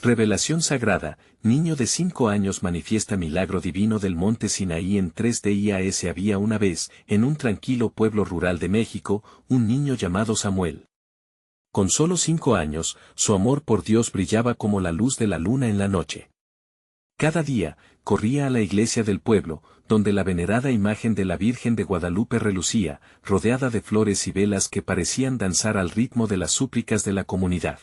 Revelación sagrada, niño de 5 años manifiesta milagro divino del monte Sinaí en 3DIAS. Había una vez, en un tranquilo pueblo rural de México, un niño llamado Samuel. Con solo 5 años, su amor por Dios brillaba como la luz de la luna en la noche. Cada día, corría a la iglesia del pueblo, donde la venerada imagen de la Virgen de Guadalupe relucía, rodeada de flores y velas que parecían danzar al ritmo de las súplicas de la comunidad.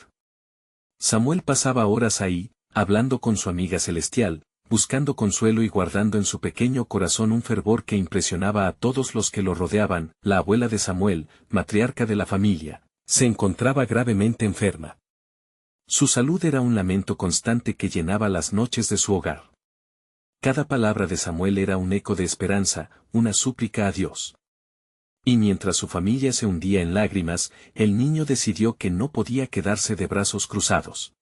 Samuel pasaba horas ahí, hablando con su amiga celestial, buscando consuelo y guardando en su pequeño corazón un fervor que impresionaba a todos los que lo rodeaban. La abuela de Samuel, matriarca de la familia, se encontraba gravemente enferma. Su salud era un lamento constante que llenaba las noches de su hogar. Cada palabra de Samuel era un eco de esperanza, una súplica a Dios. Y mientras su familia se hundía en lágrimas, el niño decidió que no podía quedarse de brazos cruzados.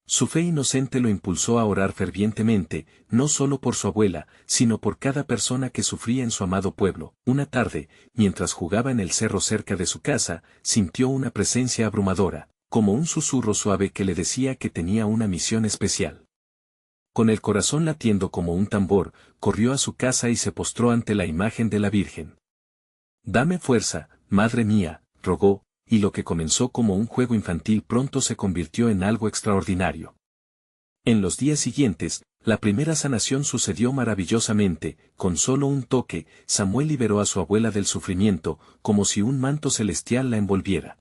Su fe inocente lo impulsó a orar fervientemente, no solo por su abuela, sino por cada persona que sufría en su amado pueblo. Una tarde, mientras jugaba en el cerro cerca de su casa, sintió una presencia abrumadora, como un susurro suave que le decía que tenía una misión especial. Con el corazón latiendo como un tambor, corrió a su casa y se postró ante la imagen de la Virgen. «Dame fuerza, madre mía», rogó, y lo que comenzó como un juego infantil pronto se convirtió en algo extraordinario. En los días siguientes, la primera sanación sucedió maravillosamente. Con solo un toque, Samuel liberó a su abuela del sufrimiento, como si un manto celestial la envolviera.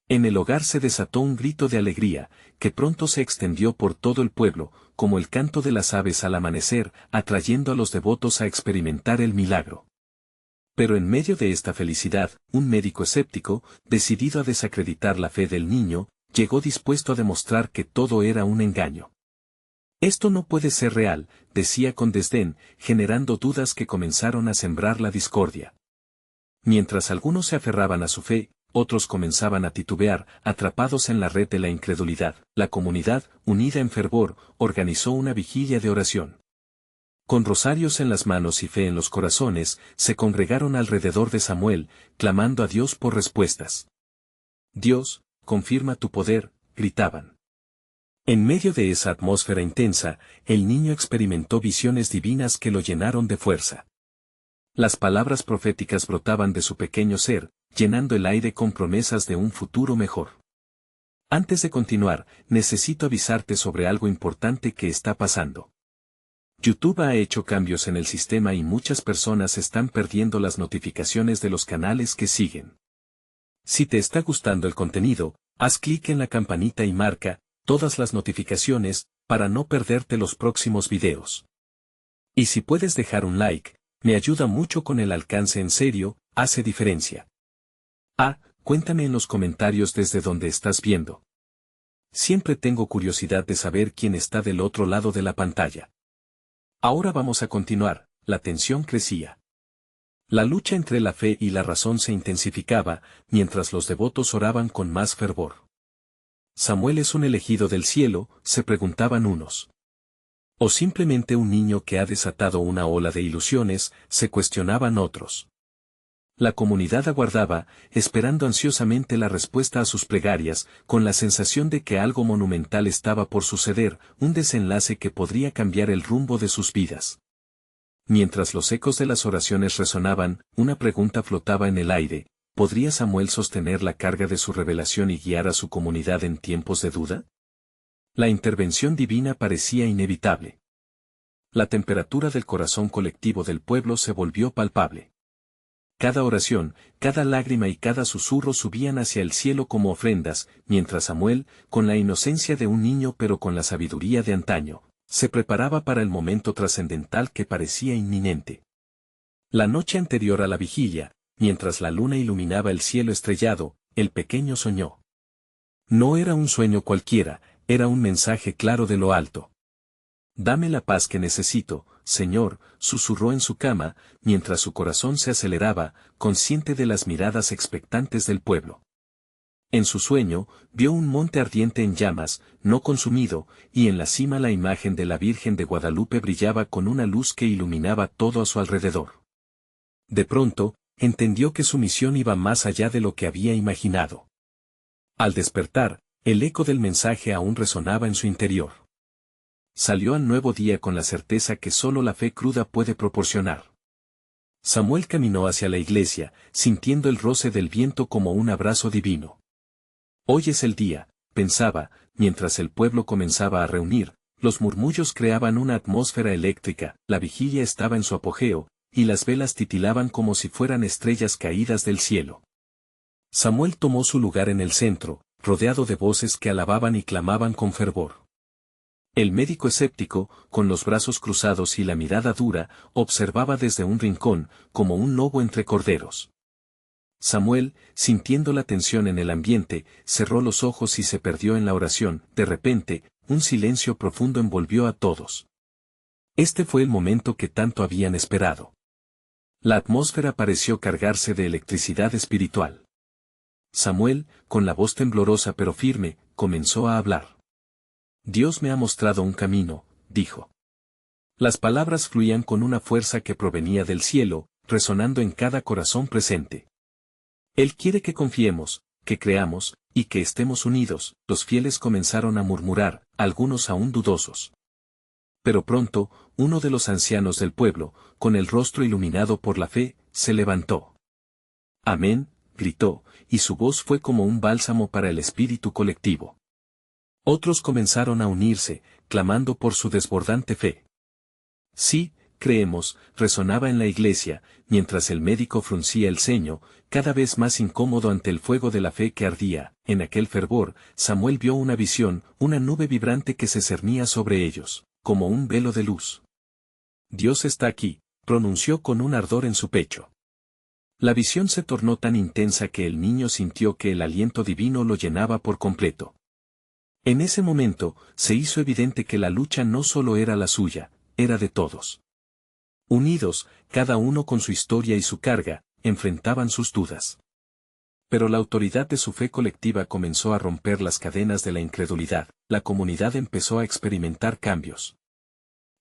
En el hogar se desató un grito de alegría, que pronto se extendió por todo el pueblo, como el canto de las aves al amanecer, atrayendo a los devotos a experimentar el milagro. Pero en medio de esta felicidad, un médico escéptico, decidido a desacreditar la fe del niño, llegó dispuesto a demostrar que todo era un engaño. «Esto no puede ser real», decía con desdén, generando dudas que comenzaron a sembrar la discordia. Mientras algunos se aferraban a su fe, otros comenzaban a titubear, atrapados en la red de la incredulidad. La comunidad, unida en fervor, organizó una vigilia de oración. Con rosarios en las manos y fe en los corazones, se congregaron alrededor de Samuel, clamando a Dios por respuestas. «Dios, confirma tu poder», gritaban. En medio de esa atmósfera intensa, el niño experimentó visiones divinas que lo llenaron de fuerza. Las palabras proféticas brotaban de su pequeño ser, llenando el aire con promesas de un futuro mejor. «Antes de continuar, necesito avisarte sobre algo importante que está pasando. YouTube ha hecho cambios en el sistema y muchas personas están perdiendo las notificaciones de los canales que siguen. Si te está gustando el contenido, haz clic en la campanita y marca todas las notificaciones para no perderte los próximos videos. Y si puedes dejar un like, me ayuda mucho con el alcance. En serio, hace diferencia. Cuéntame en los comentarios desde donde estás viendo. Siempre tengo curiosidad de saber quién está del otro lado de la pantalla. Ahora vamos a continuar. La tensión crecía. La lucha entre la fe y la razón se intensificaba, mientras los devotos oraban con más fervor. ¿Samuel es un elegido del cielo?, se preguntaban unos. ¿O simplemente un niño que ha desatado una ola de ilusiones?, se cuestionaban otros. La comunidad aguardaba, esperando ansiosamente la respuesta a sus plegarias, con la sensación de que algo monumental estaba por suceder, un desenlace que podría cambiar el rumbo de sus vidas. Mientras los ecos de las oraciones resonaban, una pregunta flotaba en el aire: ¿podría Samuel sostener la carga de su revelación y guiar a su comunidad en tiempos de duda? La intervención divina parecía inevitable. La temperatura del corazón colectivo del pueblo se volvió palpable. Cada oración, cada lágrima y cada susurro subían hacia el cielo como ofrendas, mientras Samuel, con la inocencia de un niño pero con la sabiduría de antaño, se preparaba para el momento trascendental que parecía inminente. La noche anterior a la vigilia, mientras la luna iluminaba el cielo estrellado, el pequeño soñó. No era un sueño cualquiera, era un mensaje claro de lo alto. «Dame la paz que necesito, Señor», susurró en su cama, mientras su corazón se aceleraba, consciente de las miradas expectantes del pueblo. En su sueño, vio un monte ardiente en llamas, no consumido, y en la cima la imagen de la Virgen de Guadalupe brillaba con una luz que iluminaba todo a su alrededor. De pronto, entendió que su misión iba más allá de lo que había imaginado. Al despertar, El eco del mensaje aún resonaba en su interior. Salió al nuevo día con la certeza que solo la fe cruda puede proporcionar. Samuel caminó hacia la iglesia, sintiendo el roce del viento como un abrazo divino. Hoy es el día, pensaba, mientras el pueblo comenzaba a reunir, los murmullos creaban una atmósfera eléctrica, la vigilia estaba en su apogeo, y las velas titilaban como si fueran estrellas caídas del cielo. Samuel tomó su lugar en el centro, rodeado de voces que alababan y clamaban con fervor. El médico escéptico, con los brazos cruzados y la mirada dura, observaba desde un rincón, como un lobo entre corderos. Samuel, sintiendo la tensión en el ambiente, cerró los ojos y se perdió en la oración. De repente, un silencio profundo envolvió a todos. Este fue el momento que tanto habían esperado. La atmósfera pareció cargarse de electricidad espiritual. Samuel, con la voz temblorosa pero firme, comenzó a hablar. Dios me ha mostrado un camino, dijo. Las palabras fluían con una fuerza que provenía del cielo, resonando en cada corazón presente. Él quiere que confiemos, que creamos, y que estemos unidos. Los fieles comenzaron a murmurar, algunos aún dudosos. Pero pronto, uno de los ancianos del pueblo, con el rostro iluminado por la fe, se levantó. Amén, gritó, y su voz fue como un bálsamo para el espíritu colectivo. Otros comenzaron a unirse, clamando por su desbordante fe. Sí, creemos, resonaba en la iglesia, mientras el médico fruncía el ceño, cada vez más incómodo ante el fuego de la fe que ardía. En aquel fervor, Samuel vio una visión, una nube vibrante que se cernía sobre ellos, como un velo de luz. Dios está aquí, pronunció con un ardor en su pecho. La visión se tornó tan intensa que el niño sintió que el aliento divino lo llenaba por completo. En ese momento, se hizo evidente que la lucha no solo era la suya, era de todos. Unidos, cada uno con su historia y su carga, enfrentaban sus dudas. Pero la autoridad de su fe colectiva comenzó a romper las cadenas de la incredulidad, la comunidad empezó a experimentar cambios.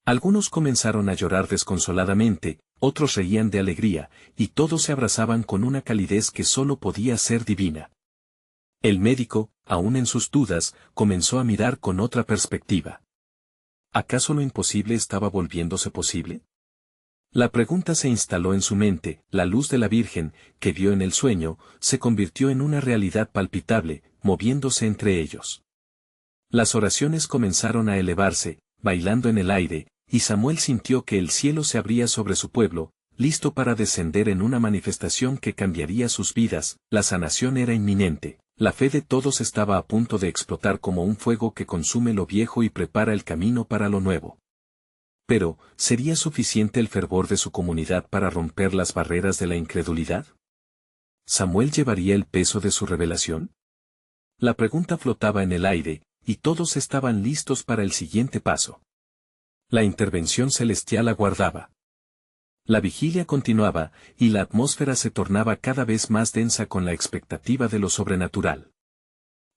Algunos comenzaron a llorar desconsoladamente, otros reían de alegría, y todos se abrazaban con una calidez que solo podía ser divina. El médico, aún en sus dudas, comenzó a mirar con otra perspectiva. ¿Acaso lo imposible estaba volviéndose posible? La pregunta se instaló en su mente. La luz de la Virgen, que vio en el sueño, se convirtió en una realidad palpitable, moviéndose entre ellos. Las oraciones comenzaron a elevarse, bailando en el aire, y Samuel sintió que el cielo se abría sobre su pueblo, listo para descender en una manifestación que cambiaría sus vidas. La sanación era inminente. La fe de todos estaba a punto de explotar como un fuego que consume lo viejo y prepara el camino para lo nuevo. Pero, ¿sería suficiente el fervor de su comunidad para romper las barreras de la incredulidad? ¿Samuel llevaría el peso de su revelación? La pregunta flotaba en el aire, y todos estaban listos para el siguiente paso. La intervención celestial aguardaba. La vigilia continuaba, y la atmósfera se tornaba cada vez más densa con la expectativa de lo sobrenatural.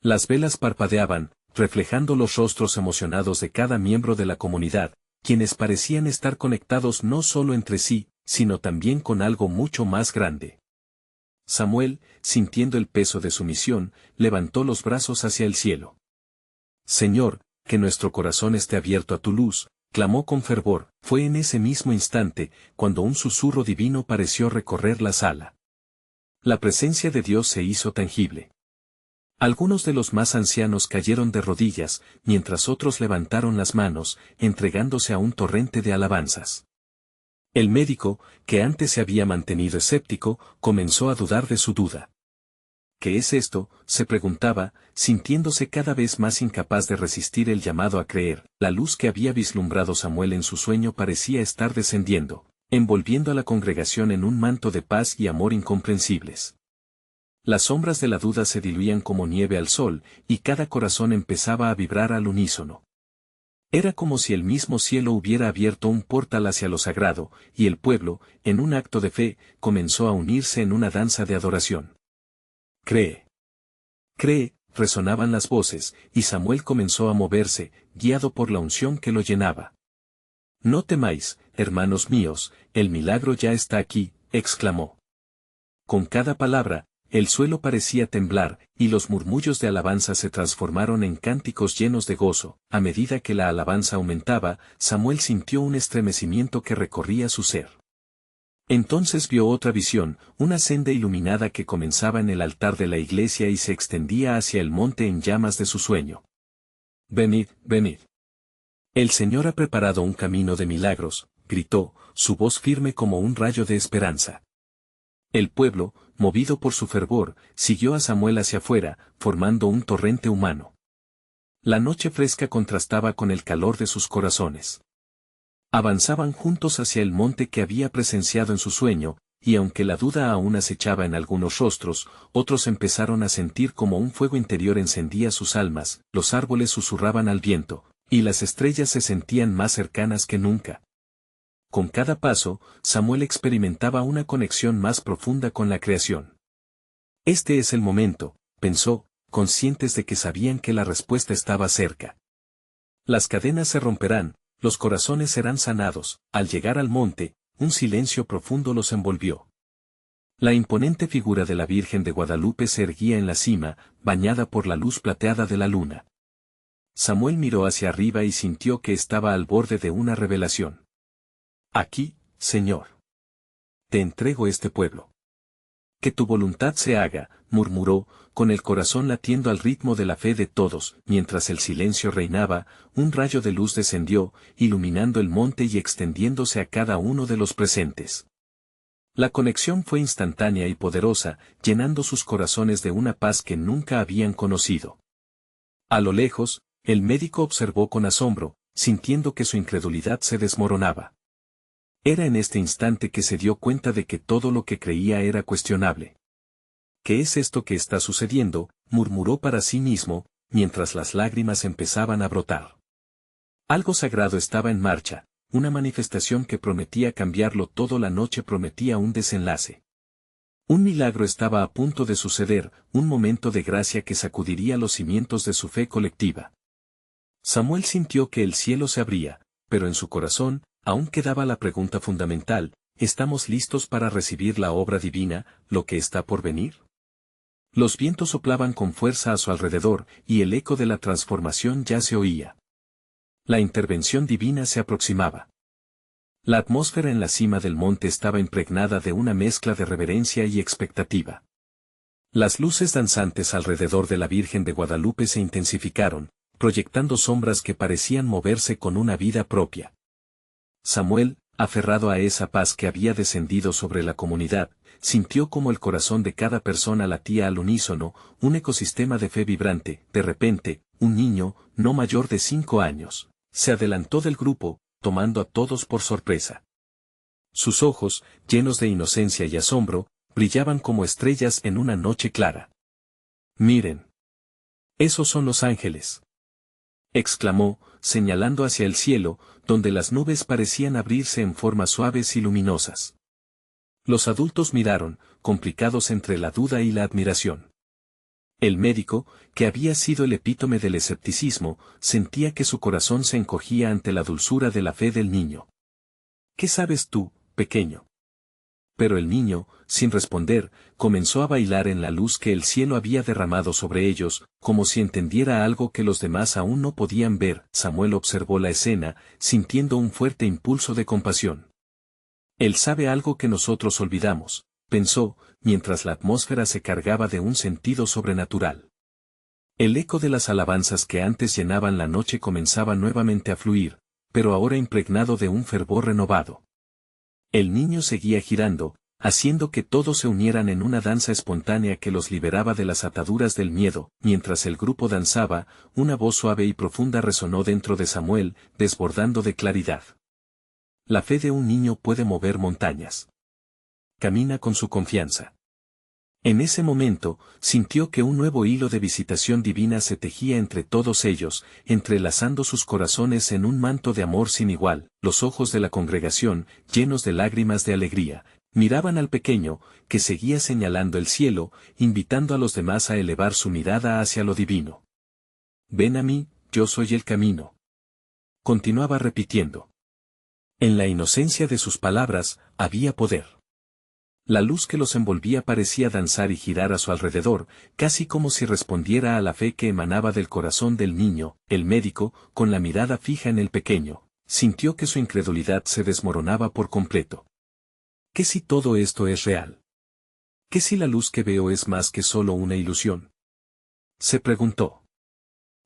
Las velas parpadeaban, reflejando los rostros emocionados de cada miembro de la comunidad, quienes parecían estar conectados no solo entre sí, sino también con algo mucho más grande. Samuel, sintiendo el peso de su misión, levantó los brazos hacia el cielo. Señor, que nuestro corazón esté abierto a tu luz, clamó con fervor. Fue en ese mismo instante, cuando un susurro divino pareció recorrer la sala. La presencia de Dios se hizo tangible. Algunos de los más ancianos cayeron de rodillas, mientras otros levantaron las manos, entregándose a un torrente de alabanzas. El médico, que antes se había mantenido escéptico, comenzó a dudar de su duda. ¿Qué es esto?, se preguntaba, sintiéndose cada vez más incapaz de resistir el llamado a creer. La luz que había vislumbrado Samuel en su sueño parecía estar descendiendo, envolviendo a la congregación en un manto de paz y amor incomprensibles. Las sombras de la duda se diluían como nieve al sol, y cada corazón empezaba a vibrar al unísono. Era como si el mismo cielo hubiera abierto un portal hacia lo sagrado, y el pueblo, en un acto de fe, comenzó a unirse en una danza de adoración. Cree. Cree, resonaban las voces, y Samuel comenzó a moverse, guiado por la unción que lo llenaba. No temáis, hermanos míos, el milagro ya está aquí, exclamó. Con cada palabra, El suelo parecía temblar, y los murmullos de alabanza se transformaron en cánticos llenos de gozo. A medida que la alabanza aumentaba, Samuel sintió un estremecimiento que recorría su ser. Entonces vio otra visión, una senda iluminada que comenzaba en el altar de la iglesia y se extendía hacia el monte en llamas de su sueño. «Venid, venid. El Señor ha preparado un camino de milagros», gritó, su voz firme como un rayo de esperanza. El pueblo, movido por su fervor, siguió a Samuel hacia afuera, formando un torrente humano. La noche fresca contrastaba con el calor de sus corazones. Avanzaban juntos hacia el monte que había presenciado en su sueño, y aunque la duda aún acechaba en algunos rostros, otros empezaron a sentir como un fuego interior encendía sus almas, los árboles susurraban al viento, y las estrellas se sentían más cercanas que nunca. Con cada paso, Samuel experimentaba una conexión más profunda con la creación. Este es el momento, pensó, conscientes de que sabían que la respuesta estaba cerca. Las cadenas se romperán, los corazones serán sanados. Al llegar al monte, un silencio profundo los envolvió. La imponente figura de la Virgen de Guadalupe se erguía en la cima, bañada por la luz plateada de la luna. Samuel miró hacia arriba y sintió que estaba al borde de una revelación. «Aquí, Señor. Te entrego este pueblo. Que tu voluntad se haga», murmuró, con el corazón latiendo al ritmo de la fe de todos. Mientras el silencio reinaba, un rayo de luz descendió, iluminando el monte y extendiéndose a cada uno de los presentes. La conexión fue instantánea y poderosa, llenando sus corazones de una paz que nunca habían conocido. A lo lejos, el médico observó con asombro, sintiendo que su incredulidad se desmoronaba. Era en este instante que se dio cuenta de que todo lo que creía era cuestionable. «¿Qué es esto que está sucediendo?», murmuró para sí mismo, mientras las lágrimas empezaban a brotar. Algo sagrado estaba en marcha, una manifestación que prometía cambiarlo todo. La noche prometía un desenlace. Un milagro estaba a punto de suceder, un momento de gracia que sacudiría los cimientos de su fe colectiva. Samuel sintió que el cielo se abría, pero en su corazón, aún quedaba la pregunta fundamental: ¿estamos listos para recibir la obra divina, lo que está por venir? Los vientos soplaban con fuerza a su alrededor, y el eco de la transformación ya se oía. La intervención divina se aproximaba. La atmósfera en la cima del monte estaba impregnada de una mezcla de reverencia y expectativa. Las luces danzantes alrededor de la Virgen de Guadalupe se intensificaron, proyectando sombras que parecían moverse con una vida propia. Samuel, aferrado a esa paz que había descendido sobre la comunidad, sintió como el corazón de cada persona latía al unísono, un ecosistema de fe vibrante. De repente, un niño, no mayor de 5 años, se adelantó del grupo, tomando a todos por sorpresa. Sus ojos, llenos de inocencia y asombro, brillaban como estrellas en una noche clara. «Miren. Esos son los ángeles», exclamó, señalando hacia el cielo, donde las nubes parecían abrirse en formas suaves y luminosas. Los adultos miraron, complicados entre la duda y la admiración. El médico, que había sido el epítome del escepticismo, sentía que su corazón se encogía ante la dulzura de la fe del niño. «¿Qué sabes tú, pequeño?». Pero el niño, sin responder, comenzó a bailar en la luz que el cielo había derramado sobre ellos, como si entendiera algo que los demás aún no podían ver. Samuel observó la escena, sintiendo un fuerte impulso de compasión. «Él sabe algo que nosotros olvidamos», pensó, mientras la atmósfera se cargaba de un sentido sobrenatural. El eco de las alabanzas que antes llenaban la noche comenzaba nuevamente a fluir, pero ahora impregnado de un fervor renovado. El niño seguía girando, haciendo que todos se unieran en una danza espontánea que los liberaba de las ataduras del miedo. Mientras el grupo danzaba, una voz suave y profunda resonó dentro de Samuel, desbordando de claridad. «La fe de un niño puede mover montañas. Camina con su confianza». En ese momento, sintió que un nuevo hilo de visitación divina se tejía entre todos ellos, entrelazando sus corazones en un manto de amor sin igual. Los ojos de la congregación, llenos de lágrimas de alegría, miraban al pequeño, que seguía señalando el cielo, invitando a los demás a elevar su mirada hacia lo divino. «Ven a mí, yo soy el camino», continuaba repitiendo. En la inocencia de sus palabras, había poder. La luz que los envolvía parecía danzar y girar a su alrededor, casi como si respondiera a la fe que emanaba del corazón del niño. El médico, con la mirada fija en el pequeño, sintió que su incredulidad se desmoronaba por completo. ¿Qué si todo esto es real? ¿Qué si la luz que veo es más que solo una ilusión? Se preguntó.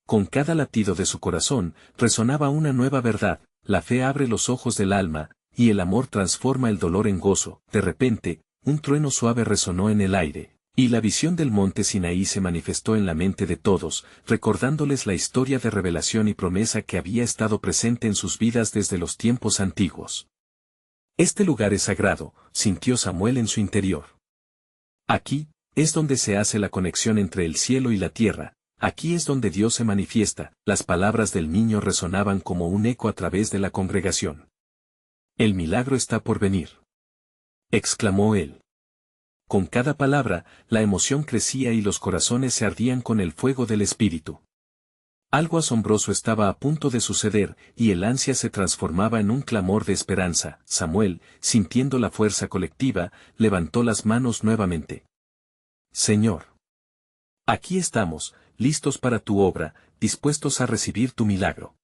Con cada latido de su corazón, resonaba una nueva verdad: la fe abre los ojos del alma, y el amor transforma el dolor en gozo. De repente, un trueno suave resonó en el aire, y la visión del monte Sinaí se manifestó en la mente de todos, recordándoles la historia de revelación y promesa que había estado presente en sus vidas desde los tiempos antiguos. Este lugar es sagrado, sintió Samuel en su interior. Aquí, es donde se hace la conexión entre el cielo y la tierra, aquí es donde Dios se manifiesta. Las palabras del niño resonaban como un eco a través de la congregación. El milagro está por venir, exclamó él. Con cada palabra, la emoción crecía y los corazones se ardían con el fuego del Espíritu. Algo asombroso estaba a punto de suceder, y el ansia se transformaba en un clamor de esperanza. Samuel, sintiendo la fuerza colectiva, levantó las manos nuevamente. Señor, aquí estamos, listos para tu obra, dispuestos a recibir tu milagro.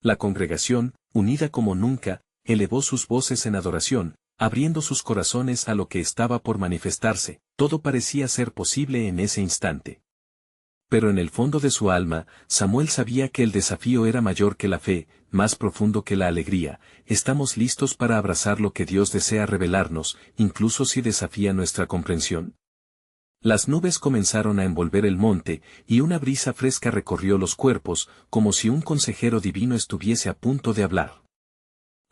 La congregación, unida como nunca, elevó sus voces en adoración, abriendo sus corazones a lo que estaba por manifestarse. Todo parecía ser posible en ese instante. Pero en el fondo de su alma, Samuel sabía que el desafío era mayor que la fe, más profundo que la alegría. ¿Estamos listos para abrazar lo que Dios desea revelarnos, incluso si desafía nuestra comprensión? Las nubes comenzaron a envolver el monte, y una brisa fresca recorrió los cuerpos, como si un consejero divino estuviese a punto de hablar.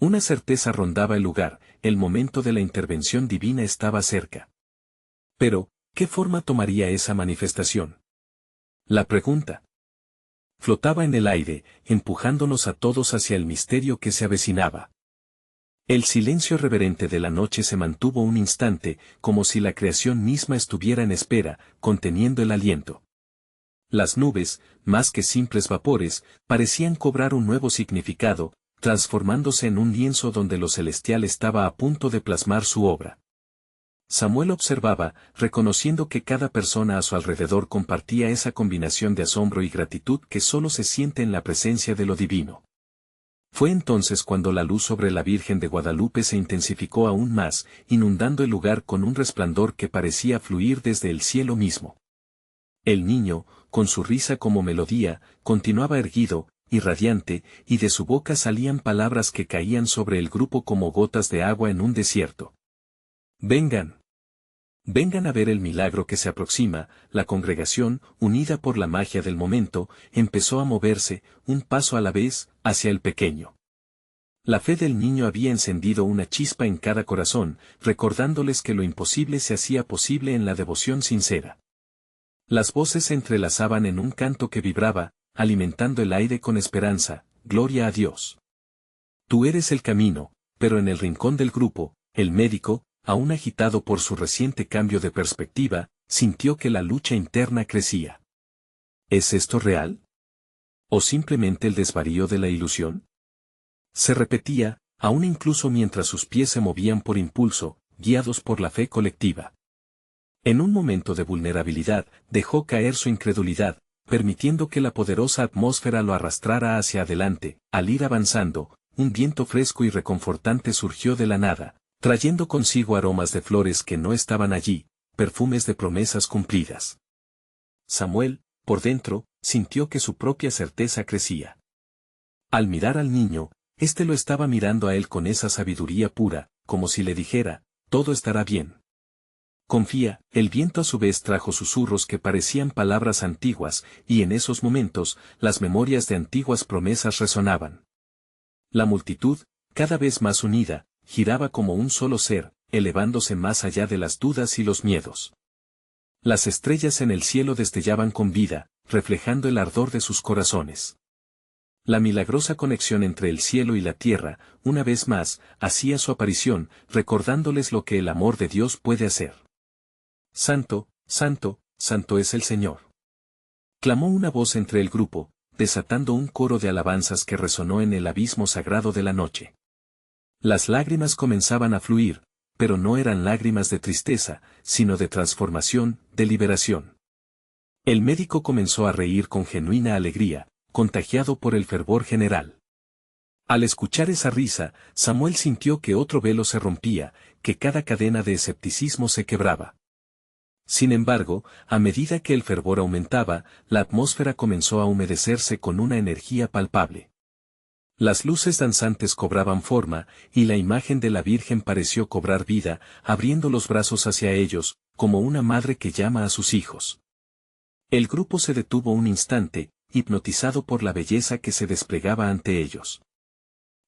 Una certeza rondaba el lugar: el momento de la intervención divina estaba cerca. Pero, ¿qué forma tomaría esa manifestación? La pregunta flotaba en el aire, empujándonos a todos hacia el misterio que se avecinaba. El silencio reverente de la noche se mantuvo un instante, como si la creación misma estuviera en espera, conteniendo el aliento. Las nubes, más que simples vapores, parecían cobrar un nuevo significado, transformándose en un lienzo donde lo celestial estaba a punto de plasmar su obra. Samuel observaba, reconociendo que cada persona a su alrededor compartía esa combinación de asombro y gratitud que solo se siente en la presencia de lo divino. Fue entonces cuando la luz sobre la Virgen de Guadalupe se intensificó aún más, inundando el lugar con un resplandor que parecía fluir desde el cielo mismo. El niño, con su risa como melodía, continuaba erguido y radiante, y de su boca salían palabras que caían sobre el grupo como gotas de agua en un desierto. Vengan. Vengan a ver el milagro que se aproxima. La congregación, unida por la magia del momento, empezó a moverse, un paso a la vez, hacia el pequeño. La fe del niño había encendido una chispa en cada corazón, recordándoles que lo imposible se hacía posible en la devoción sincera. Las voces se entrelazaban en un canto que vibraba, alimentando el aire con esperanza: gloria a Dios. Tú eres el camino. Pero en el rincón del grupo, el médico, aún agitado por su reciente cambio de perspectiva, sintió que la lucha interna crecía. ¿Es esto real? ¿O simplemente el desvarío de la ilusión? Se repetía, aún incluso mientras sus pies se movían por impulso, guiados por la fe colectiva. En un momento de vulnerabilidad, dejó caer su incredulidad, permitiendo que la poderosa atmósfera lo arrastrara hacia adelante. Al ir avanzando, un viento fresco y reconfortante surgió de la nada, trayendo consigo aromas de flores que no estaban allí, perfumes de promesas cumplidas. Samuel, por dentro, sintió que su propia certeza crecía. Al mirar al niño, éste lo estaba mirando a él con esa sabiduría pura, como si le dijera: todo estará bien. Confía. El viento a su vez trajo susurros que parecían palabras antiguas, y en esos momentos, las memorias de antiguas promesas resonaban. La multitud, cada vez más unida, giraba como un solo ser, elevándose más allá de las dudas y los miedos. Las estrellas en el cielo destellaban con vida, reflejando el ardor de sus corazones. La milagrosa conexión entre el cielo y la tierra, una vez más, hacía su aparición, recordándoles lo que el amor de Dios puede hacer. Santo, santo, santo es el Señor. Clamó una voz entre el grupo, desatando un coro de alabanzas que resonó en el abismo sagrado de la noche. Las lágrimas comenzaban a fluir, pero no eran lágrimas de tristeza, sino de transformación, de liberación. El médico comenzó a reír con genuina alegría, contagiado por el fervor general. Al escuchar esa risa, Samuel sintió que otro velo se rompía, que cada cadena de escepticismo se quebraba. Sin embargo, a medida que el fervor aumentaba, la atmósfera comenzó a humedecerse con una energía palpable. Las luces danzantes cobraban forma, y la imagen de la Virgen pareció cobrar vida, abriendo los brazos hacia ellos, como una madre que llama a sus hijos. El grupo se detuvo un instante, hipnotizado por la belleza que se desplegaba ante ellos.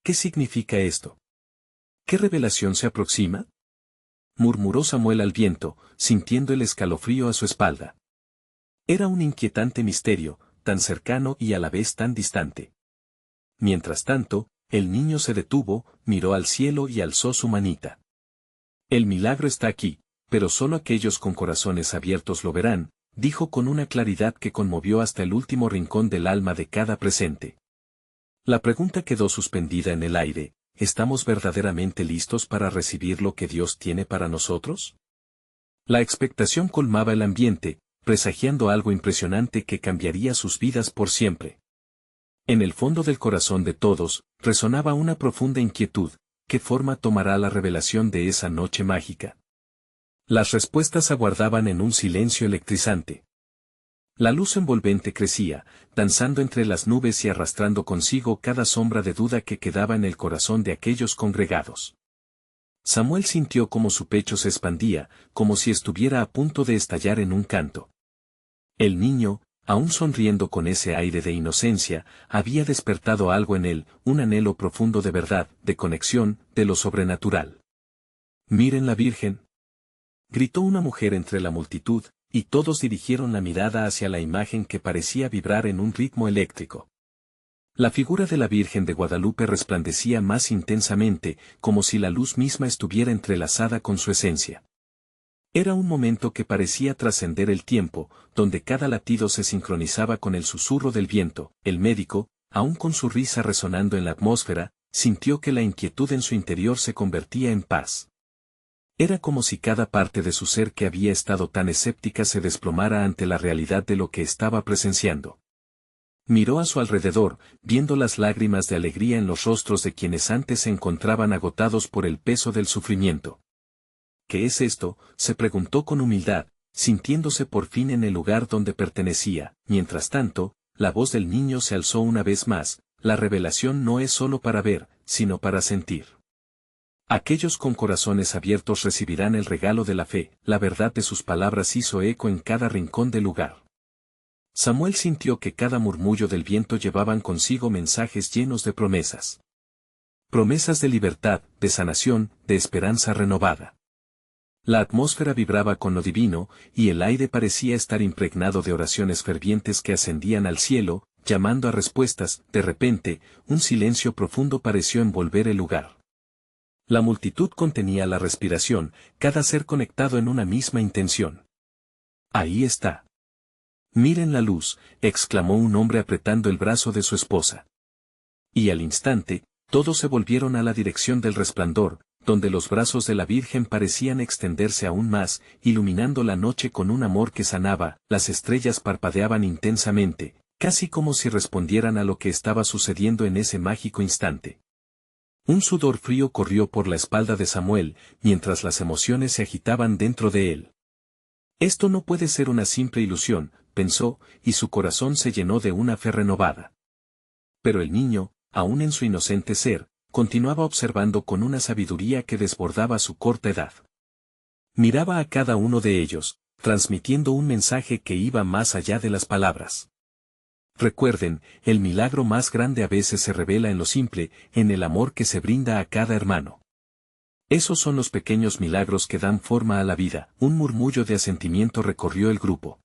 ¿Qué significa esto? ¿Qué revelación se aproxima? Murmuró Samuel al viento, sintiendo el escalofrío a su espalda. Era un inquietante misterio, tan cercano y a la vez tan distante. Mientras tanto, el niño se detuvo, miró al cielo y alzó su manita. El milagro está aquí, pero solo aquellos con corazones abiertos lo verán, dijo con una claridad que conmovió hasta el último rincón del alma de cada presente. La pregunta quedó suspendida en el aire: ¿estamos verdaderamente listos para recibir lo que Dios tiene para nosotros? La expectación colmaba el ambiente, presagiando algo impresionante que cambiaría sus vidas por siempre. En el fondo del corazón de todos, resonaba una profunda inquietud: ¿qué forma tomará la revelación de esa noche mágica? Las respuestas aguardaban en un silencio electrizante. La luz envolvente crecía, danzando entre las nubes y arrastrando consigo cada sombra de duda que quedaba en el corazón de aquellos congregados. Samuel sintió como su pecho se expandía, como si estuviera a punto de estallar en un canto. El niño, aún sonriendo con ese aire de inocencia, había despertado algo en él, un anhelo profundo de verdad, de conexión, de lo sobrenatural. «¡Miren la Virgen!», gritó una mujer entre la multitud, y todos dirigieron la mirada hacia la imagen que parecía vibrar en un ritmo eléctrico. La figura de la Virgen de Guadalupe resplandecía más intensamente, como si la luz misma estuviera entrelazada con su esencia. Era un momento que parecía trascender el tiempo, donde cada latido se sincronizaba con el susurro del viento. El médico, aún con su risa resonando en la atmósfera, sintió que la inquietud en su interior se convertía en paz. Era como si cada parte de su ser que había estado tan escéptica se desplomara ante la realidad de lo que estaba presenciando. Miró a su alrededor, viendo las lágrimas de alegría en los rostros de quienes antes se encontraban agotados por el peso del sufrimiento. ¿Qué es esto?, se preguntó con humildad, sintiéndose por fin en el lugar donde pertenecía. Mientras tanto, la voz del niño se alzó una vez más: la revelación no es solo para ver, sino para sentir. Aquellos con corazones abiertos recibirán el regalo de la fe. La verdad de sus palabras hizo eco en cada rincón del lugar. Samuel sintió que cada murmullo del viento llevaban consigo mensajes llenos de promesas. Promesas de libertad, de sanación, de esperanza renovada. La atmósfera vibraba con lo divino, y el aire parecía estar impregnado de oraciones fervientes que ascendían al cielo, llamando a respuestas. De repente, un silencio profundo pareció envolver el lugar. La multitud contenía la respiración, cada ser conectado en una misma intención. «Ahí está. Miren la luz», exclamó un hombre apretando el brazo de su esposa. Y al instante, todos se volvieron a la dirección del resplandor, donde los brazos de la Virgen parecían extenderse aún más, iluminando la noche con un amor que sanaba. Las estrellas parpadeaban intensamente, casi como si respondieran a lo que estaba sucediendo en ese mágico instante. Un sudor frío corrió por la espalda de Samuel, mientras las emociones se agitaban dentro de él. Esto no puede ser una simple ilusión, pensó, y su corazón se llenó de una fe renovada. Pero el niño, aún en su inocente ser, continuaba observando con una sabiduría que desbordaba su corta edad. Miraba a cada uno de ellos, transmitiendo un mensaje que iba más allá de las palabras. Recuerden, el milagro más grande a veces se revela en lo simple, en el amor que se brinda a cada hermano. Esos son los pequeños milagros que dan forma a la vida. Un murmullo de asentimiento recorrió el grupo.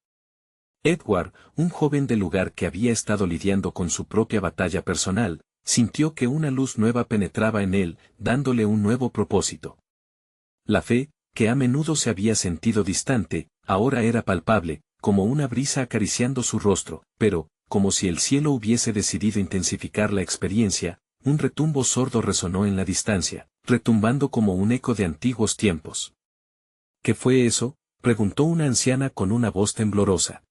Edward, un joven del lugar que había estado lidiando con su propia batalla personal, sintió que una luz nueva penetraba en él, dándole un nuevo propósito. La fe, que a menudo se había sentido distante, ahora era palpable, como una brisa acariciando su rostro, pero, como si el cielo hubiese decidido intensificar la experiencia, un retumbo sordo resonó en la distancia. retumbando como un eco de antiguos tiempos. ¿Qué fue eso?, preguntó una anciana con una voz temblorosa.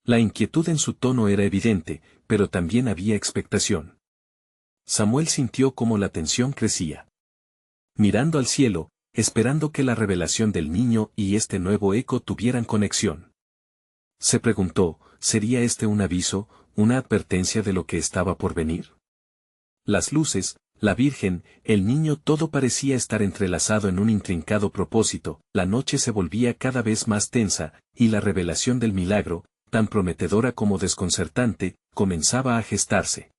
La inquietud en su tono era evidente, pero también había expectación. Samuel sintió cómo la tensión crecía. Mirando al cielo, esperando que la revelación del niño y este nuevo eco tuvieran conexión. Se preguntó, ¿sería este un aviso, una advertencia de lo que estaba por venir? Las luces, la Virgen, el niño, todo parecía estar entrelazado en un intrincado propósito. La noche se volvía cada vez más tensa, y la revelación del milagro, tan prometedora como desconcertante, comenzaba a gestarse.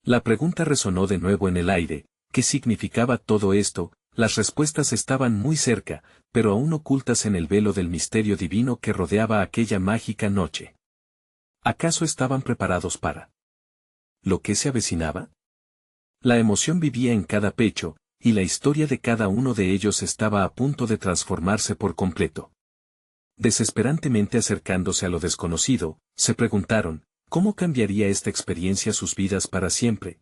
La pregunta resonó de nuevo en el aire: ¿qué significaba todo esto? Las respuestas estaban muy cerca, pero aún ocultas en el velo del misterio divino que rodeaba aquella mágica noche. ¿Acaso estaban preparados para lo que se avecinaba? La emoción vivía en cada pecho, y la historia de cada uno de ellos estaba a punto de transformarse por completo. Desesperantemente acercándose a lo desconocido, se preguntaron, ¿cómo cambiaría esta experiencia sus vidas para siempre?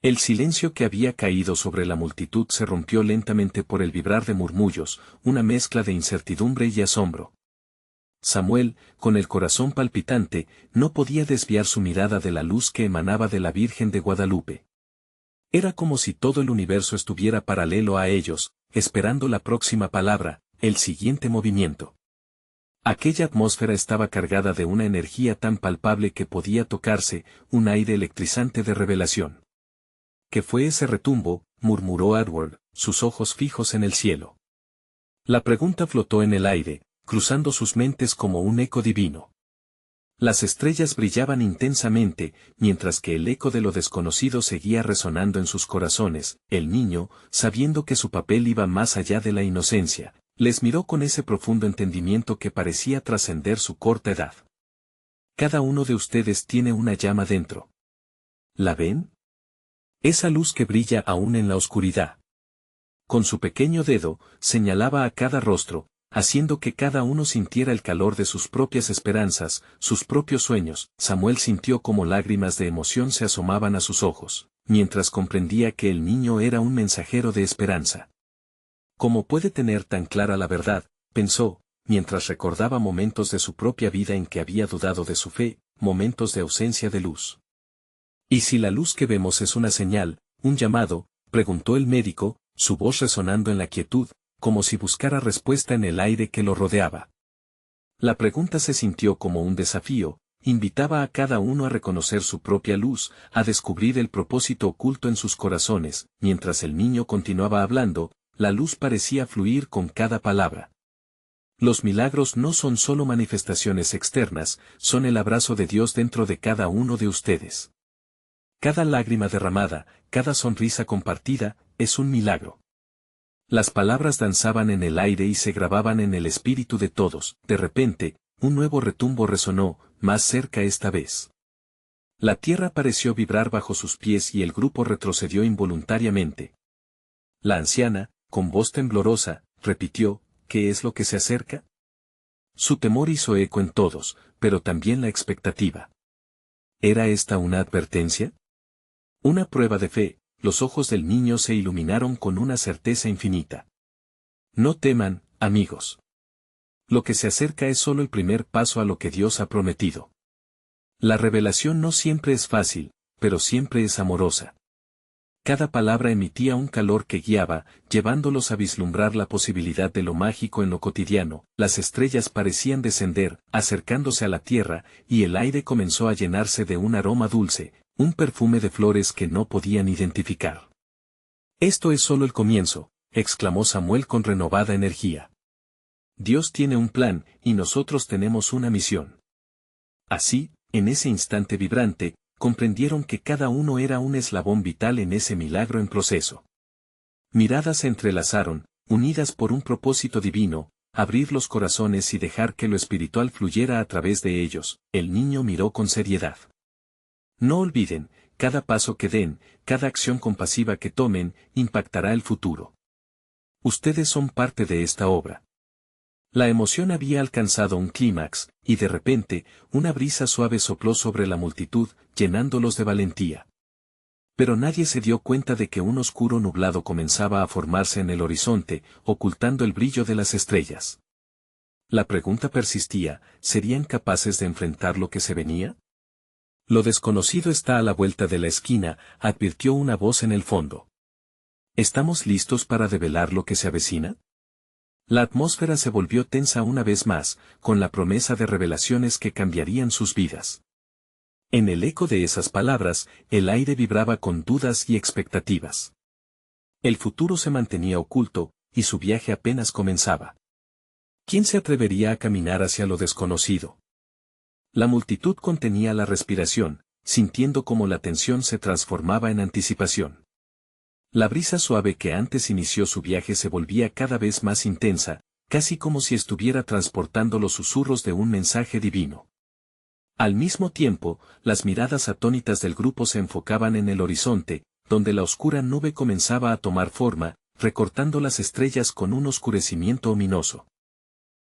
El silencio que había caído sobre la multitud se rompió lentamente por el vibrar de murmullos, una mezcla de incertidumbre y asombro. Samuel, con el corazón palpitante, no podía desviar su mirada de la luz que emanaba de la Virgen de Guadalupe. Era como si todo el universo estuviera paralelo a ellos, esperando la próxima palabra, el siguiente movimiento. Aquella atmósfera estaba cargada de una energía tan palpable que podía tocarse, un aire electrizante de revelación. ¿Qué fue ese retumbo?, murmuró Edward, sus ojos fijos en el cielo. La pregunta flotó en el aire, cruzando sus mentes como un eco divino. Las estrellas brillaban intensamente, mientras que el eco de lo desconocido seguía resonando en sus corazones. El niño, sabiendo que su papel iba más allá de la inocencia, les miró con ese profundo entendimiento que parecía trascender su corta edad. Cada uno de ustedes tiene una llama dentro. ¿La ven? Esa luz que brilla aún en la oscuridad. Con su pequeño dedo, señalaba a cada rostro, haciendo que cada uno sintiera el calor de sus propias esperanzas, sus propios sueños. Samuel sintió como lágrimas de emoción se asomaban a sus ojos, mientras comprendía que el niño era un mensajero de esperanza. ¿Cómo puede tener tan clara la verdad?, pensó, mientras recordaba momentos de su propia vida en que había dudado de su fe, momentos de ausencia de luz. ¿Y si la luz que vemos es una señal, un llamado?, preguntó el médico, su voz resonando en la quietud, como si buscara respuesta en el aire que lo rodeaba. La pregunta se sintió como un desafío, invitaba a cada uno a reconocer su propia luz, a descubrir el propósito oculto en sus corazones. Mientras el niño continuaba hablando, la luz parecía fluir con cada palabra. Los milagros no son solo manifestaciones externas, son el abrazo de Dios dentro de cada uno de ustedes. Cada lágrima derramada, cada sonrisa compartida, es un milagro. Las palabras danzaban en el aire y se grababan en el espíritu de todos. De repente, un nuevo retumbo resonó, más cerca esta vez. La tierra pareció vibrar bajo sus pies y el grupo retrocedió involuntariamente. La anciana, con voz temblorosa, repitió, ¿qué es lo que se acerca? Su temor hizo eco en todos, pero también la expectativa. ¿Era esta una advertencia? Una prueba de fe. Los ojos del niño se iluminaron con una certeza infinita. No teman, amigos. Lo que se acerca es solo el primer paso a lo que Dios ha prometido. La revelación no siempre es fácil, pero siempre es amorosa. Cada palabra emitía un calor que guiaba, llevándolos a vislumbrar la posibilidad de lo mágico en lo cotidiano. Las estrellas parecían descender, acercándose a la tierra, y el aire comenzó a llenarse de un aroma dulce, un perfume de flores que no podían identificar. Esto es solo el comienzo, exclamó Samuel con renovada energía. Dios tiene un plan, y nosotros tenemos una misión. Así, en ese instante vibrante, comprendieron que cada uno era un eslabón vital en ese milagro en proceso. Miradas se entrelazaron, unidas por un propósito divino, abrir los corazones y dejar que lo espiritual fluyera a través de ellos. El niño miró con seriedad. No olviden, cada paso que den, cada acción compasiva que tomen, impactará el futuro. Ustedes son parte de esta obra. La emoción había alcanzado un clímax, y de repente, una brisa suave sopló sobre la multitud, llenándolos de valentía. Pero nadie se dio cuenta de que un oscuro nublado comenzaba a formarse en el horizonte, ocultando el brillo de las estrellas. La pregunta persistía, ¿serían capaces de enfrentar lo que se venía? Lo desconocido está a la vuelta de la esquina, advirtió una voz en el fondo. ¿Estamos listos para develar lo que se avecina? La atmósfera se volvió tensa una vez más, con la promesa de revelaciones que cambiarían sus vidas. En el eco de esas palabras, el aire vibraba con dudas y expectativas. El futuro se mantenía oculto, y su viaje apenas comenzaba. ¿Quién se atrevería a caminar hacia lo desconocido? La multitud contenía la respiración, sintiendo cómo la tensión se transformaba en anticipación. La brisa suave que antes inició su viaje se volvía cada vez más intensa, casi como si estuviera transportando los susurros de un mensaje divino. Al mismo tiempo, las miradas atónitas del grupo se enfocaban en el horizonte, donde la oscura nube comenzaba a tomar forma, recortando las estrellas con un oscurecimiento ominoso.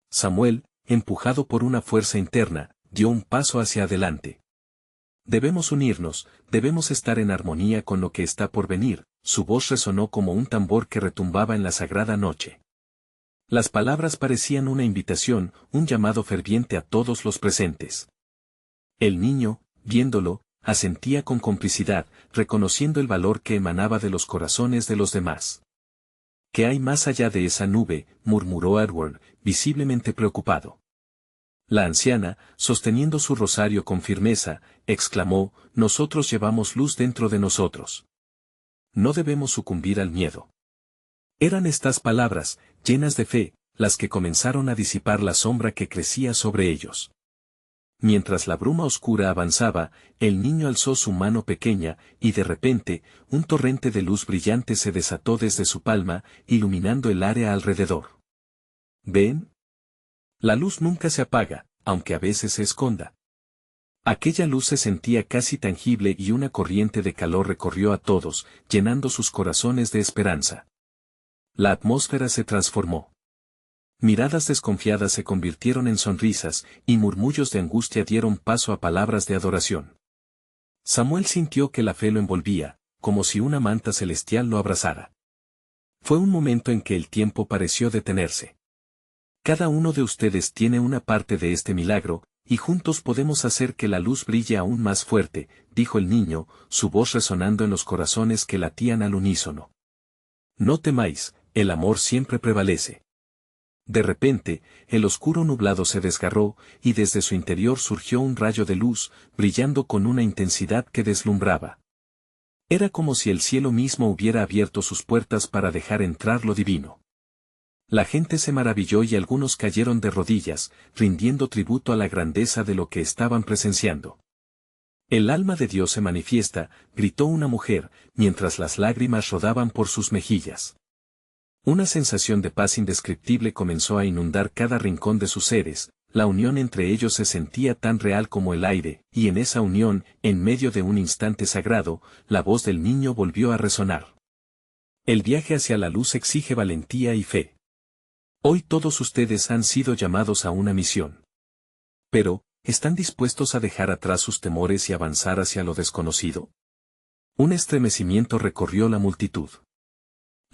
Samuel, empujado por una fuerza interna, dio un paso hacia adelante. Debemos unirnos, debemos estar en armonía con lo que está por venir, su voz resonó como un tambor que retumbaba en la sagrada noche. Las palabras parecían una invitación, un llamado ferviente a todos los presentes. El niño, viéndolo, asentía con complicidad, reconociendo el valor que emanaba de los corazones de los demás. ¿Qué hay más allá de esa nube?, murmuró Edward, visiblemente preocupado. La anciana, sosteniendo su rosario con firmeza, exclamó, nosotros llevamos luz dentro de nosotros. No debemos sucumbir al miedo. Eran estas palabras, llenas de fe, las que comenzaron a disipar la sombra que crecía sobre ellos. Mientras la bruma oscura avanzaba, el niño alzó su mano pequeña, y de repente, un torrente de luz brillante se desató desde su palma, iluminando el área alrededor. ¿Ven? La luz nunca se apaga, aunque a veces se esconda. Aquella luz se sentía casi tangible y una corriente de calor recorrió a todos, llenando sus corazones de esperanza. La atmósfera se transformó. Miradas desconfiadas se convirtieron en sonrisas, y murmullos de angustia dieron paso a palabras de adoración. Samuel sintió que la fe lo envolvía, como si una manta celestial lo abrazara. Fue un momento en que el tiempo pareció detenerse. Cada uno de ustedes tiene una parte de este milagro, y juntos podemos hacer que la luz brille aún más fuerte, dijo el niño, su voz resonando en los corazones que latían al unísono. No temáis, el amor siempre prevalece. De repente, el oscuro nublado se desgarró, y desde su interior surgió un rayo de luz, brillando con una intensidad que deslumbraba. Era como si el cielo mismo hubiera abierto sus puertas para dejar entrar lo divino. La gente se maravilló y algunos cayeron de rodillas, rindiendo tributo a la grandeza de lo que estaban presenciando. El alma de Dios se manifiesta, gritó una mujer, mientras las lágrimas rodaban por sus mejillas. Una sensación de paz indescriptible comenzó a inundar cada rincón de sus seres, la unión entre ellos se sentía tan real como el aire, y en esa unión, en medio de un instante sagrado, la voz del niño volvió a resonar. El viaje hacia la luz exige valentía y fe. Hoy todos ustedes han sido llamados a una misión. Pero, ¿están dispuestos a dejar atrás sus temores y avanzar hacia lo desconocido? Un estremecimiento recorrió la multitud.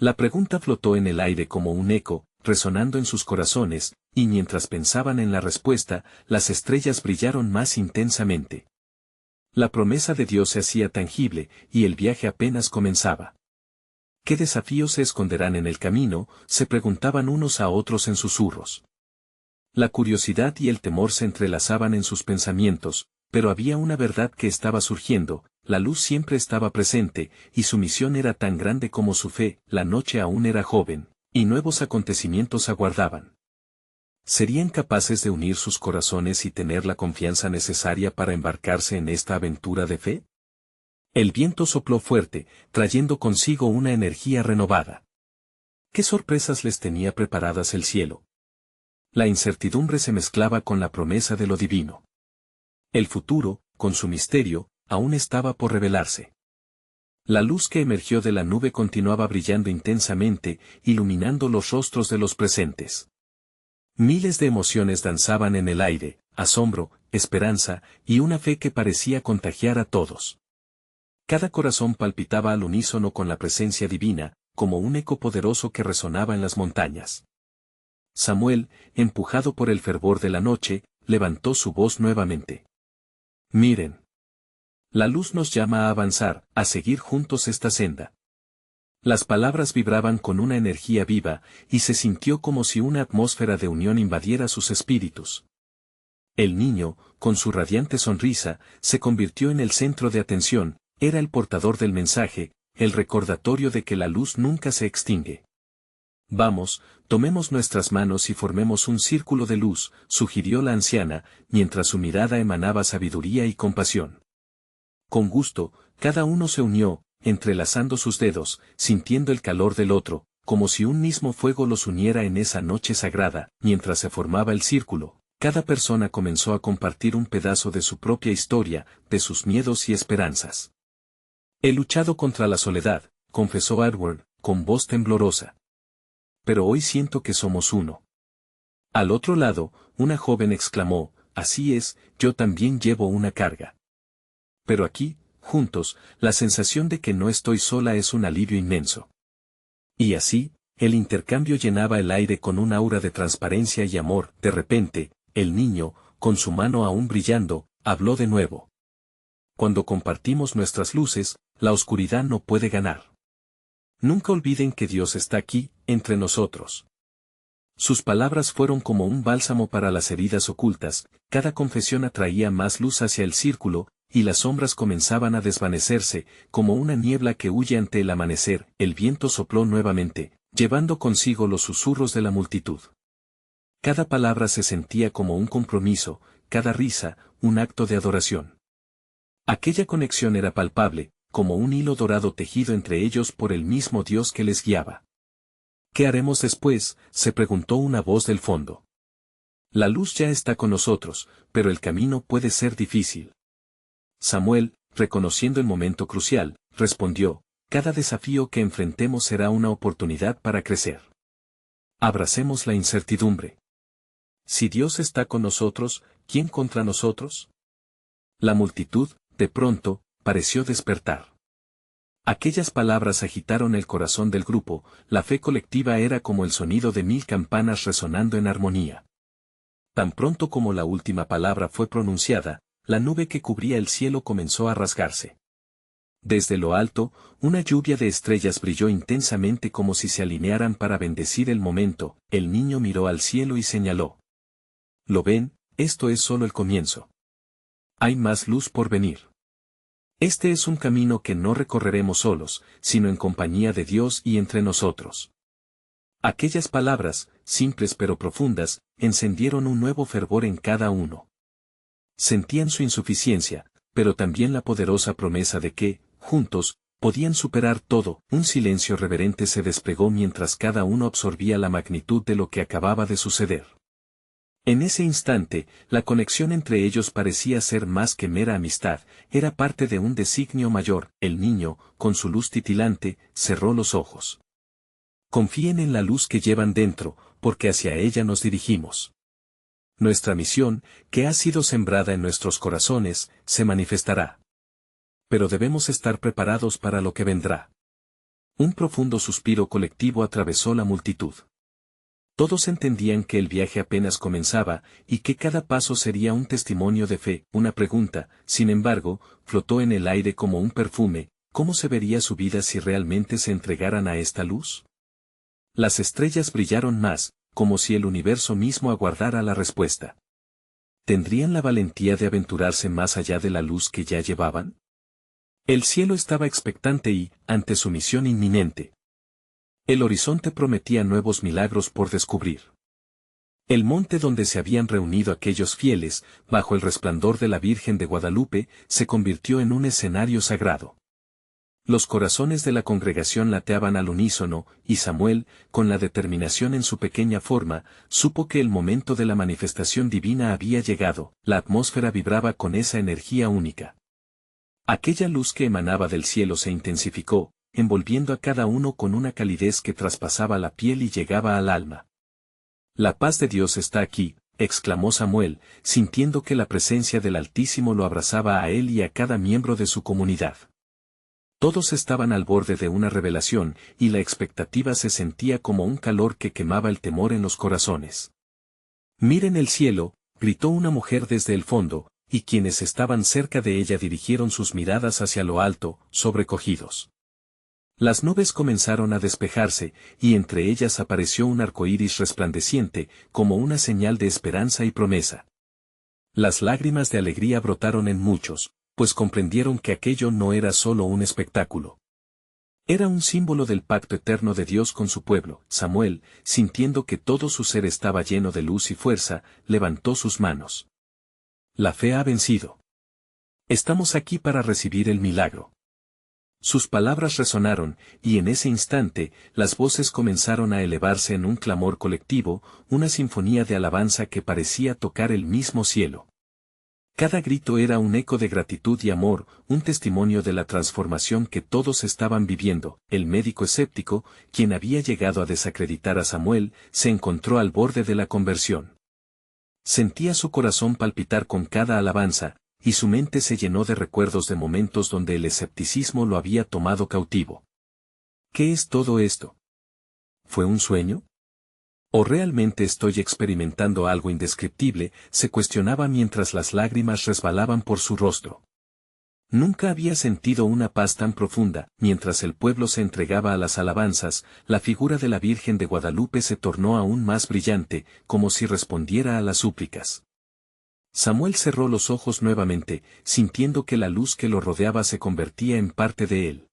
La pregunta flotó en el aire como un eco, resonando en sus corazones, y mientras pensaban en la respuesta, las estrellas brillaron más intensamente. La promesa de Dios se hacía tangible, y el viaje apenas comenzaba. ¿Qué desafíos se esconderán en el camino?, se preguntaban unos a otros en susurros. La curiosidad y el temor se entrelazaban en sus pensamientos, pero había una verdad que estaba surgiendo, la luz siempre estaba presente, y su misión era tan grande como su fe, la noche aún era joven, y nuevos acontecimientos aguardaban. ¿Serían capaces de unir sus corazones y tener la confianza necesaria para embarcarse en esta aventura de fe? El viento sopló fuerte, trayendo consigo una energía renovada. ¿Qué sorpresas les tenía preparadas el cielo? La incertidumbre se mezclaba con la promesa de lo divino. El futuro, con su misterio, aún estaba por revelarse. La luz que emergió de la nube continuaba brillando intensamente, iluminando los rostros de los presentes. Miles de emociones danzaban en el aire, asombro, esperanza, y una fe que parecía contagiar a todos. Cada corazón palpitaba al unísono con la presencia divina, como un eco poderoso que resonaba en las montañas. Samuel, empujado por el fervor de la noche, levantó su voz nuevamente. Miren. La luz nos llama a avanzar, a seguir juntos esta senda. Las palabras vibraban con una energía viva, y se sintió como si una atmósfera de unión invadiera sus espíritus. El niño, con su radiante sonrisa, se convirtió en el centro de atención, era el portador del mensaje, el recordatorio de que la luz nunca se extingue. Vamos, tomemos nuestras manos y formemos un círculo de luz, sugirió la anciana, mientras su mirada emanaba sabiduría y compasión. Con gusto, cada uno se unió, entrelazando sus dedos, sintiendo el calor del otro, como si un mismo fuego los uniera en esa noche sagrada. Mientras se formaba el círculo, cada persona comenzó a compartir un pedazo de su propia historia, de sus miedos y esperanzas. He luchado contra la soledad, confesó Edward, con voz temblorosa. Pero hoy siento que somos uno. Al otro lado, una joven exclamó, así es, yo también llevo una carga. Pero aquí, juntos, la sensación de que no estoy sola es un alivio inmenso. Y así, el intercambio llenaba el aire con un aura de transparencia y amor. De repente, el niño, con su mano aún brillando, habló de nuevo. Cuando compartimos nuestras luces, la oscuridad no puede ganar. Nunca olviden que Dios está aquí, entre nosotros. Sus palabras fueron como un bálsamo para las heridas ocultas, cada confesión atraía más luz hacia el círculo, y las sombras comenzaban a desvanecerse, como una niebla que huye ante el amanecer. El viento sopló nuevamente, llevando consigo los susurros de la multitud. Cada palabra se sentía como un compromiso, cada risa, un acto de adoración. Aquella conexión era palpable, como un hilo dorado tejido entre ellos por el mismo Dios que les guiaba. ¿Qué haremos después?, se preguntó una voz del fondo. La luz ya está con nosotros, pero el camino puede ser difícil. Samuel, reconociendo el momento crucial, respondió, cada desafío que enfrentemos será una oportunidad para crecer. Abracemos la incertidumbre. Si Dios está con nosotros, ¿quién contra nosotros? La multitud, de pronto, pareció despertar. Aquellas palabras agitaron el corazón del grupo, la fe colectiva era como el sonido de 1000 campanas resonando en armonía. Tan pronto como la última palabra fue pronunciada, la nube que cubría el cielo comenzó a rasgarse. Desde lo alto, una lluvia de estrellas brilló intensamente como si se alinearan para bendecir el momento. El niño miró al cielo y señaló. ¿Lo ven? Esto es solo el comienzo. Hay más luz por venir. Este es un camino que no recorreremos solos, sino en compañía de Dios y entre nosotros. Aquellas palabras, simples pero profundas, encendieron un nuevo fervor en cada uno. Sentían su insuficiencia, pero también la poderosa promesa de que, juntos, podían superar todo. Un silencio reverente se desplegó mientras cada uno absorbía la magnitud de lo que acababa de suceder. En ese instante, la conexión entre ellos parecía ser más que mera amistad, era parte de un designio mayor. El niño, con su luz titilante, cerró los ojos. Confíen en la luz que llevan dentro, porque hacia ella nos dirigimos. Nuestra misión, que ha sido sembrada en nuestros corazones, se manifestará. Pero debemos estar preparados para lo que vendrá. Un profundo suspiro colectivo atravesó la multitud. Todos entendían que el viaje apenas comenzaba, y que cada paso sería un testimonio de fe. Una pregunta, sin embargo, flotó en el aire como un perfume: ¿cómo se vería su vida si realmente se entregaran a esta luz? Las estrellas brillaron más, como si el universo mismo aguardara la respuesta. ¿Tendrían la valentía de aventurarse más allá de la luz que ya llevaban? El cielo estaba expectante y, ante su misión inminente, el horizonte prometía nuevos milagros por descubrir. El monte donde se habían reunido aquellos fieles, bajo el resplandor de la Virgen de Guadalupe, se convirtió en un escenario sagrado. Los corazones de la congregación lateaban al unísono, y Samuel, con la determinación en su pequeña forma, supo que el momento de la manifestación divina había llegado. La atmósfera vibraba con esa energía única. Aquella luz que emanaba del cielo se intensificó, envolviendo a cada uno con una calidez que traspasaba la piel y llegaba al alma. La paz de Dios está aquí, exclamó Samuel, sintiendo que la presencia del Altísimo lo abrazaba a él y a cada miembro de su comunidad. Todos estaban al borde de una revelación, y la expectativa se sentía como un calor que quemaba el temor en los corazones. «Miren el cielo», gritó una mujer desde el fondo, y quienes estaban cerca de ella dirigieron sus miradas hacia lo alto, sobrecogidos. Las nubes comenzaron a despejarse, y entre ellas apareció un arcoíris resplandeciente, como una señal de esperanza y promesa. Las lágrimas de alegría brotaron en muchos, pues comprendieron que aquello no era solo un espectáculo. Era un símbolo del pacto eterno de Dios con su pueblo. Samuel, sintiendo que todo su ser estaba lleno de luz y fuerza, levantó sus manos. La fe ha vencido. Estamos aquí para recibir el milagro. Sus palabras resonaron, y en ese instante, las voces comenzaron a elevarse en un clamor colectivo, una sinfonía de alabanza que parecía tocar el mismo cielo. Cada grito era un eco de gratitud y amor, un testimonio de la transformación que todos estaban viviendo. El médico escéptico, quien había llegado a desacreditar a Samuel, se encontró al borde de la conversión. Sentía su corazón palpitar con cada alabanza, y su mente se llenó de recuerdos de momentos donde el escepticismo lo había tomado cautivo. ¿Qué es todo esto? ¿Fue un sueño? ¿O realmente estoy experimentando algo indescriptible?, se cuestionaba mientras las lágrimas resbalaban por su rostro. Nunca había sentido una paz tan profunda. Mientras el pueblo se entregaba a las alabanzas, la figura de la Virgen de Guadalupe se tornó aún más brillante, como si respondiera a las súplicas. Samuel cerró los ojos nuevamente, sintiendo que la luz que lo rodeaba se convertía en parte de él.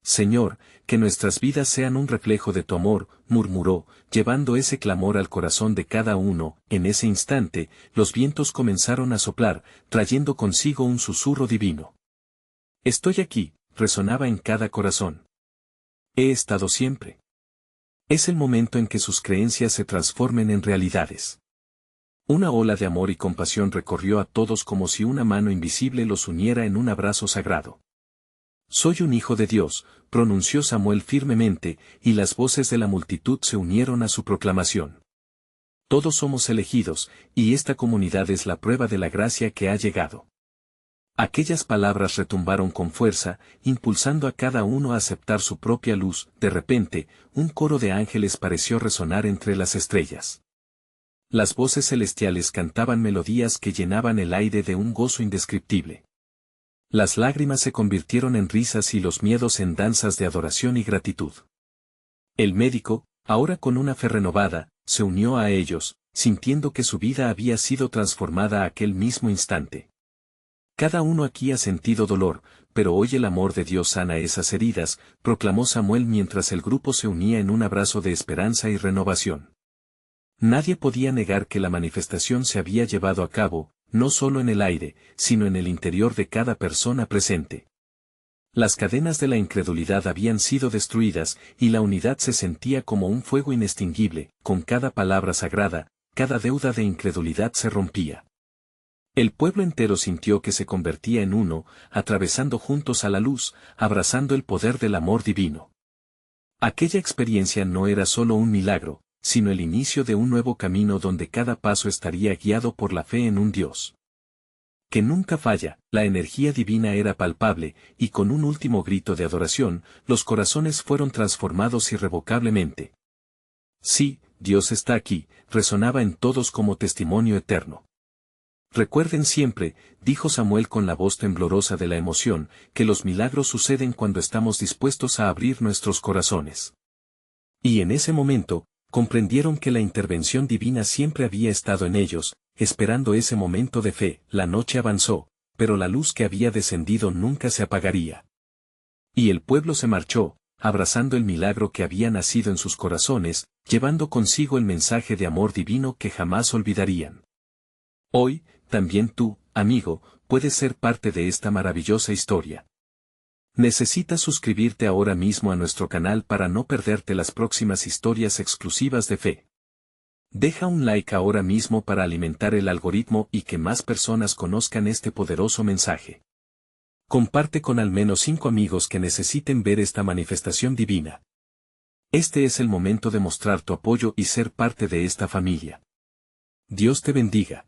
«Señor, que nuestras vidas sean un reflejo de tu amor», murmuró, llevando ese clamor al corazón de cada uno. En ese instante, los vientos comenzaron a soplar, trayendo consigo un susurro divino. «Estoy aquí», resonaba en cada corazón. «He estado siempre». Es el momento en que sus creencias se transformen en realidades. Una ola de amor y compasión recorrió a todos como si una mano invisible los uniera en un abrazo sagrado. «Soy un hijo de Dios», pronunció Samuel firmemente, y las voces de la multitud se unieron a su proclamación. «Todos somos elegidos, y esta comunidad es la prueba de la gracia que ha llegado». Aquellas palabras retumbaron con fuerza, impulsando a cada uno a aceptar su propia luz. De repente, un coro de ángeles pareció resonar entre las estrellas. Las voces celestiales cantaban melodías que llenaban el aire de un gozo indescriptible. Las lágrimas se convirtieron en risas y los miedos en danzas de adoración y gratitud. El médico, ahora con una fe renovada, se unió a ellos, sintiendo que su vida había sido transformada aquel mismo instante. «Cada uno aquí ha sentido dolor, pero hoy el amor de Dios sana esas heridas», proclamó Samuel mientras el grupo se unía en un abrazo de esperanza y renovación. Nadie podía negar que la manifestación se había llevado a cabo, no solo en el aire, sino en el interior de cada persona presente. Las cadenas de la incredulidad habían sido destruidas, y la unidad se sentía como un fuego inextinguible. Con cada palabra sagrada, cada deuda de incredulidad se rompía. El pueblo entero sintió que se convertía en uno, atravesando juntos a la luz, abrazando el poder del amor divino. Aquella experiencia no era solo un milagro, sino el inicio de un nuevo camino donde cada paso estaría guiado por la fe en un Dios que nunca falla. La energía divina era palpable, y con un último grito de adoración, los corazones fueron transformados irrevocablemente. «Sí, Dios está aquí», resonaba en todos como testimonio eterno. «Recuerden siempre», dijo Samuel con la voz temblorosa de la emoción, «que los milagros suceden cuando estamos dispuestos a abrir nuestros corazones». Y en ese momento, comprendieron que la intervención divina siempre había estado en ellos, esperando ese momento de fe. La noche avanzó, pero la luz que había descendido nunca se apagaría. Y el pueblo se marchó, abrazando el milagro que había nacido en sus corazones, llevando consigo el mensaje de amor divino que jamás olvidarían. Hoy, también tú, amigo, puedes ser parte de esta maravillosa historia. Necesitas suscribirte ahora mismo a nuestro canal para no perderte las próximas historias exclusivas de fe. Deja un like ahora mismo para alimentar el algoritmo y que más personas conozcan este poderoso mensaje. Comparte con al menos 5 amigos que necesiten ver esta manifestación divina. Este es el momento de mostrar tu apoyo y ser parte de esta familia. Dios te bendiga.